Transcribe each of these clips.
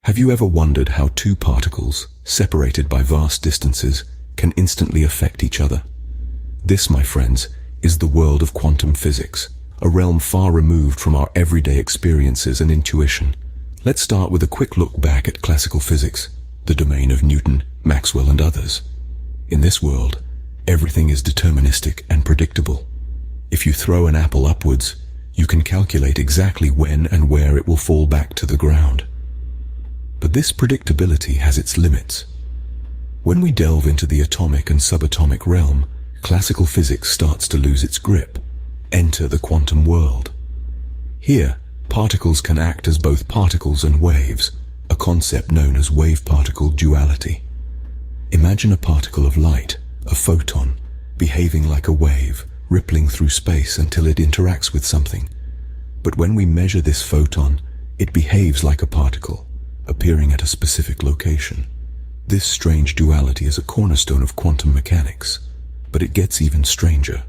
Have you ever wondered how two particles, separated by vast distances, can instantly affect each other? This, my friends, is the world of quantum physics, a realm far removed from our everyday experiences and intuition. Let's start with a quick look back at classical physics, the domain of Newton, Maxwell, and others. In this world, everything is deterministic and predictable. If you throw an apple upwards, you can calculate exactly when and where it will fall back to the ground. But this predictability has its limits. When we delve into the atomic and subatomic realm, classical physics starts to lose its grip. Enter the quantum world. Here, particles can act as both particles and waves, a concept known as wave-particle duality. Imagine a particle of light, a photon, behaving like a wave, rippling through space until it interacts with something. But when we measure this photon, it behaves like a particle, appearing at a specific location. This strange duality is a cornerstone of quantum mechanics, but it gets even stranger.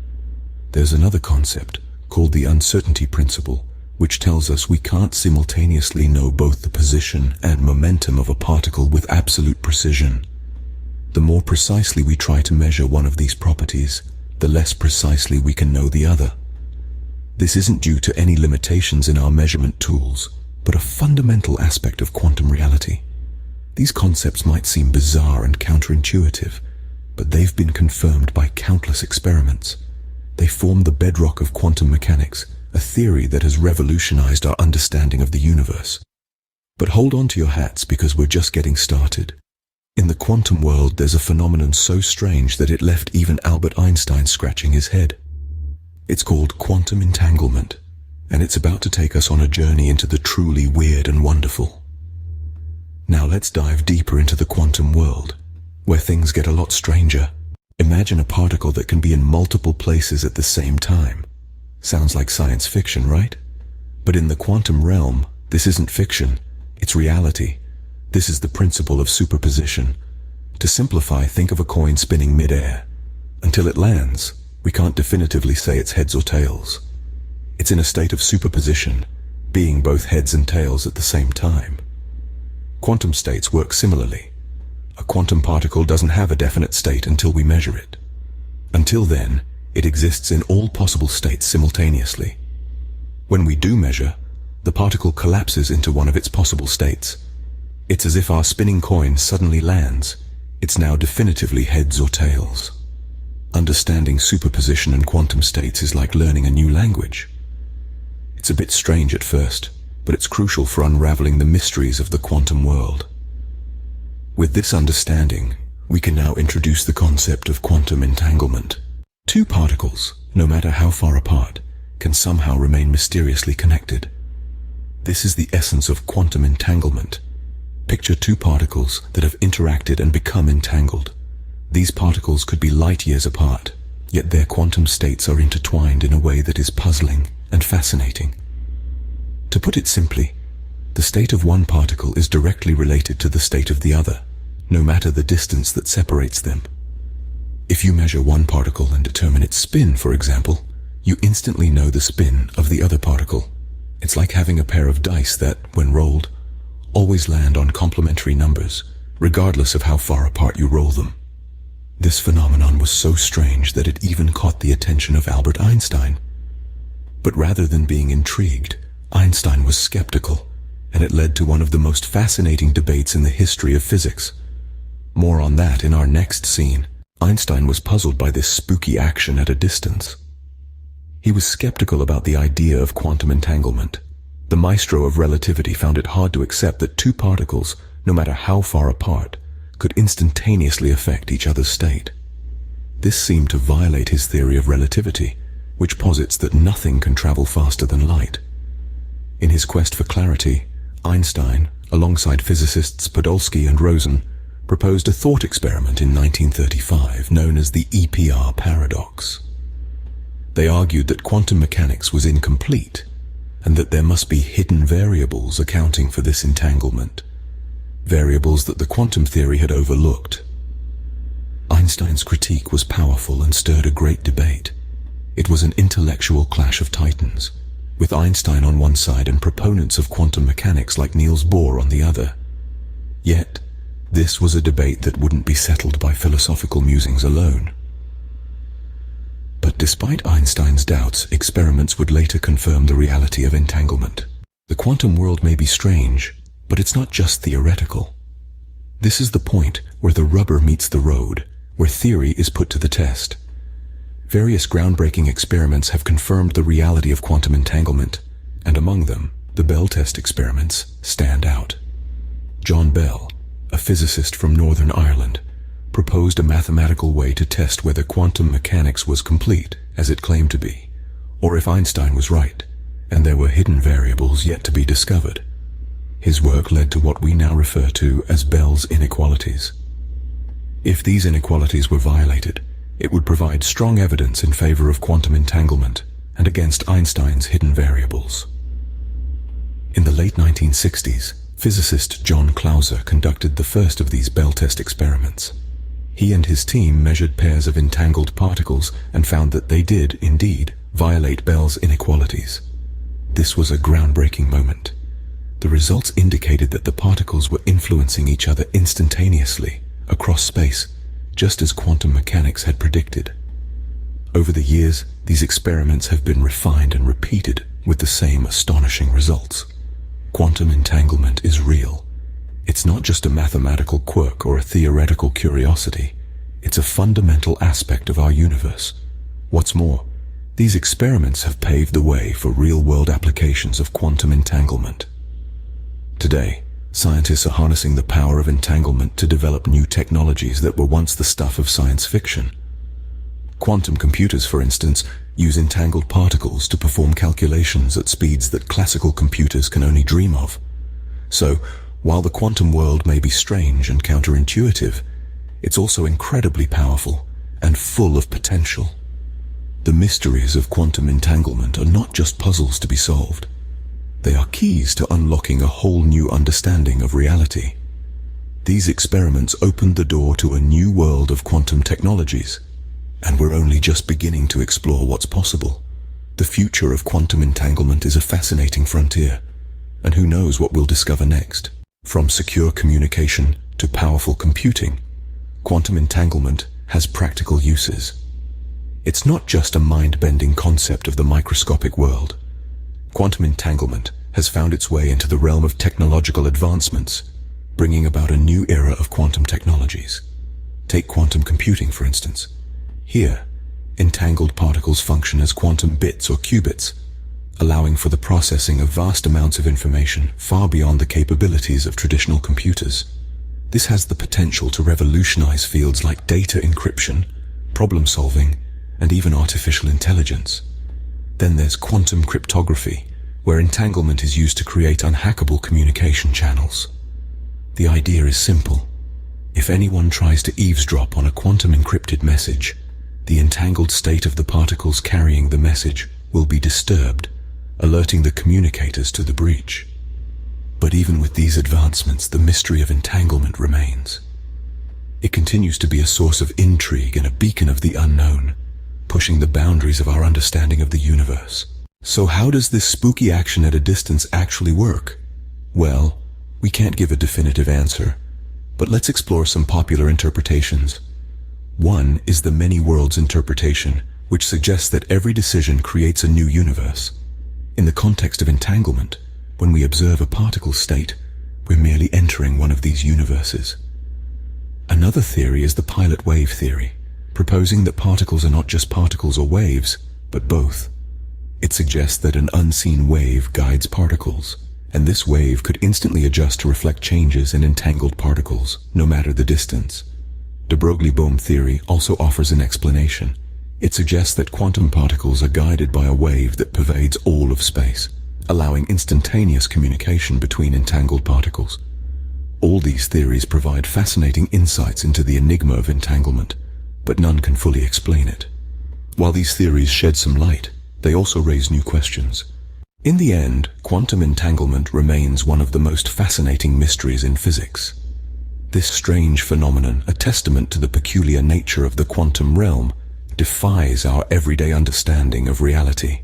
There's another concept, called the uncertainty principle, which tells us we can't simultaneously know both the position and momentum of a particle with absolute precision. The more precisely we try to measure one of these properties, the less precisely we can know the other. This isn't due to any limitations in our measurement tools, but a fundamental aspect of quantum reality. These concepts might seem bizarre and counterintuitive, but they've been confirmed by countless experiments. They form the bedrock of quantum mechanics, a theory that has revolutionized our understanding of the universe. But hold on to your hats, because we're just getting started. In the quantum world, there's a phenomenon so strange that it left even Albert Einstein scratching his head. It's called quantum entanglement, and it's about to take us on a journey into the truly weird and wonderful. Now let's dive deeper into the quantum world, where things get a lot stranger. Imagine a particle that can be in multiple places at the same time. Sounds like science fiction, right? But in the quantum realm, this isn't fiction, it's reality. This is the principle of superposition. To simplify, think of a coin spinning mid-air. Until it lands, we can't definitively say it's heads or tails. It's in a state of superposition, being both heads and tails at the same time. Quantum states work similarly. A quantum particle doesn't have a definite state until we measure it. Until then, it exists in all possible states simultaneously. When we do measure, the particle collapses into one of its possible states. It's as if our spinning coin suddenly lands. It's now definitively heads or tails. Understanding superposition and quantum states is like learning a new language. It's a bit strange at first, but it's crucial for unraveling the mysteries of the quantum world. With this understanding, we can now introduce the concept of quantum entanglement. Two particles, no matter how far apart, can somehow remain mysteriously connected. This is the essence of quantum entanglement. Picture two particles that have interacted and become entangled. These particles could be light years apart, yet their quantum states are intertwined in a way that is puzzling and fascinating. To put it simply, the state of one particle is directly related to the state of the other, no matter the distance that separates them. If you measure one particle and determine its spin, for example, you instantly know the spin of the other particle. It's like having a pair of dice that, when rolled, always land on complementary numbers, regardless of how far apart you roll them. This phenomenon was so strange that it even caught the attention of Albert Einstein. But rather than being intrigued, Einstein was skeptical, and it led to one of the most fascinating debates in the history of physics. More on that in our next scene. Einstein was puzzled by this spooky action at a distance. He was skeptical about the idea of quantum entanglement. The maestro of relativity found it hard to accept that two particles, no matter how far apart, could instantaneously affect each other's state. This seemed to violate his theory of relativity, which posits that nothing can travel faster than light. In his quest for clarity, Einstein, alongside physicists Podolsky and Rosen, proposed a thought experiment in 1935 known as the EPR paradox. They argued that quantum mechanics was incomplete, and that there must be hidden variables accounting for this entanglement, variables that the quantum theory had overlooked. Einstein's critique was powerful and stirred a great debate. It was an intellectual clash of titans, with Einstein on one side and proponents of quantum mechanics like Niels Bohr on the other. Yet, this was a debate that wouldn't be settled by philosophical musings alone. But despite Einstein's doubts, experiments would later confirm the reality of entanglement. The quantum world may be strange, but it's not just theoretical. This is the point where the rubber meets the road, where theory is put to the test. Various groundbreaking experiments have confirmed the reality of quantum entanglement, and among them, the Bell test experiments stand out. John Bell, a physicist from Northern Ireland, proposed a mathematical way to test whether quantum mechanics was complete, as it claimed to be, or if Einstein was right, and there were hidden variables yet to be discovered. His work led to what we now refer to as Bell's inequalities. If these inequalities were violated, it would provide strong evidence in favor of quantum entanglement and against Einstein's hidden variables. In the late 1960s, physicist John Clauser conducted the first of these Bell test experiments. He and his team measured pairs of entangled particles and found that they did, indeed, violate Bell's inequalities. This was a groundbreaking moment. The results indicated that the particles were influencing each other instantaneously across space, just as quantum mechanics had predicted. Over the years, these experiments have been refined and repeated with the same astonishing results. Quantum entanglement is real. It's not just a mathematical quirk or a theoretical curiosity. It's a fundamental aspect of our universe. What's more, these experiments have paved the way for real-world applications of quantum entanglement. Today, scientists are harnessing the power of entanglement to develop new technologies that were once the stuff of science fiction. Quantum computers, for instance, use entangled particles to perform calculations at speeds that classical computers can only dream of. So, while the quantum world may be strange and counterintuitive, it's also incredibly powerful and full of potential. The mysteries of quantum entanglement are not just puzzles to be solved. They are keys to unlocking a whole new understanding of reality. These experiments opened the door to a new world of quantum technologies, and we're only just beginning to explore what's possible. The future of quantum entanglement is a fascinating frontier, and who knows what we'll discover next. From secure communication to powerful computing, quantum entanglement has practical uses. It's not just a mind-bending concept of the microscopic world. Quantum entanglement has found its way into the realm of technological advancements, bringing about a new era of quantum technologies. Take quantum computing, for instance. Here, entangled particles function as quantum bits or qubits, allowing for the processing of vast amounts of information far beyond the capabilities of traditional computers. This has the potential to revolutionize fields like data encryption, problem solving, and even artificial intelligence. Then there's quantum cryptography, where entanglement is used to create unhackable communication channels. The idea is simple. If anyone tries to eavesdrop on a quantum encrypted message, the entangled state of the particles carrying the message will be disturbed, alerting the communicators to the breach. But even with these advancements, the mystery of entanglement remains. It continues to be a source of intrigue and a beacon of the unknown, pushing the boundaries of our understanding of the universe. So how does this spooky action at a distance actually work? Well, we can't give a definitive answer, but let's explore some popular interpretations. One is the many worlds interpretation, which suggests that every decision creates a new universe. In the context of entanglement, when we observe a particle state, we're merely entering one of these universes. Another theory is the pilot wave theory, proposing that particles are not just particles or waves, but both. It suggests that an unseen wave guides particles, and this wave could instantly adjust to reflect changes in entangled particles, no matter the distance. De Broglie-Bohm theory also offers an explanation. It suggests that quantum particles are guided by a wave that pervades all of space, allowing instantaneous communication between entangled particles. All these theories provide fascinating insights into the enigma of entanglement, but none can fully explain it. While these theories shed some light, they also raise new questions. In the end, quantum entanglement remains one of the most fascinating mysteries in physics. This strange phenomenon, a testament to the peculiar nature of the quantum realm, defies our everyday understanding of reality.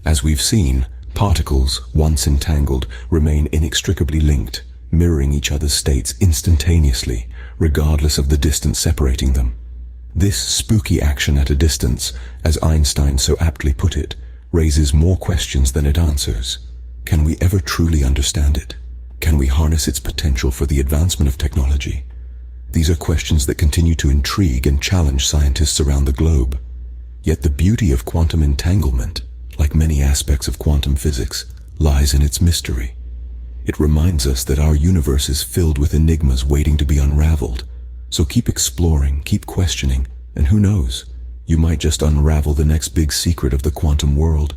As we've seen, particles, once entangled, remain inextricably linked, mirroring each other's states instantaneously, regardless of the distance separating them. This spooky action at a distance, as Einstein so aptly put it, raises more questions than it answers. Can we ever truly understand it? Can we harness its potential for the advancement of technology? These are questions that continue to intrigue and challenge scientists around the globe. Yet the beauty of quantum entanglement, like many aspects of quantum physics, lies in its mystery. It reminds us that our universe is filled with enigmas waiting to be unraveled. So keep exploring, keep questioning, and who knows, you might just unravel the next big secret of the quantum world.